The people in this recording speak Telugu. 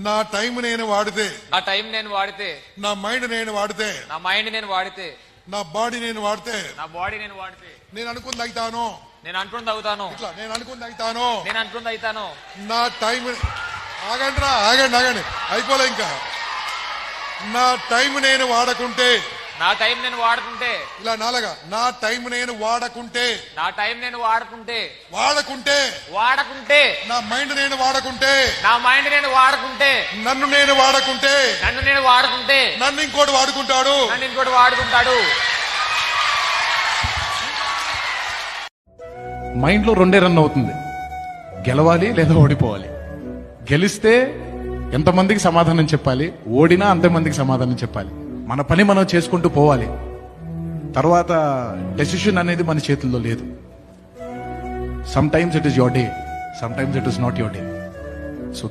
నా టైం నేను వాడితే, నా టైం నేను వాడితే, నా మైండ్ నేను వాడితే, నా మైండ్ నేను వాడితే, నా బాడీ నేను వాడితే, నా బాడీ నేను వాడితే, నేను అనుకుంది అవుతాను. నేను అనుకున్నది అవుతాను. ఇట్లా నేను అనుకుంది అవుతాను. నేను అనుకున్నది అవుతాను. నా టైం ఆగండి రా, ఆగండి ఆగండి, అయిపోలే ఇంకా. నా టైం నేను వాడకుంటే, నా టైం నేను వాడుకుంటే, ఇలా నాలుగా, నా టైం నేను వాడకుంటే, నా టైం నేను వాడుకుంటే, వాడకుంటే, నా మైండ్ నేను వాడకుంటే, నా మైండ్ నేను వాడుకుంటే, నన్ను నేను వాడకుంటే, నేను వాడుకుంటే, నన్ను ఇంకోటి వాడుకుంటాడు. నన్ను ఇంకోటి వాడుకుంటాడు. మైండ్ లో రెండే రన్ అవుతుంది, గెలవాలి లేదా ఓడిపోవాలి. గెలిస్తే ఎంతమందికి సమాధానం చెప్పాలి, ఓడినా అంతమందికి సమాధానం చెప్పాలి. మన పని మనం చేసుకుంటూ పోవాలి. తర్వాత డెసిషన్ అనేది మన చేతుల్లో లేదు. Some times it is your day, some times it is not your day. So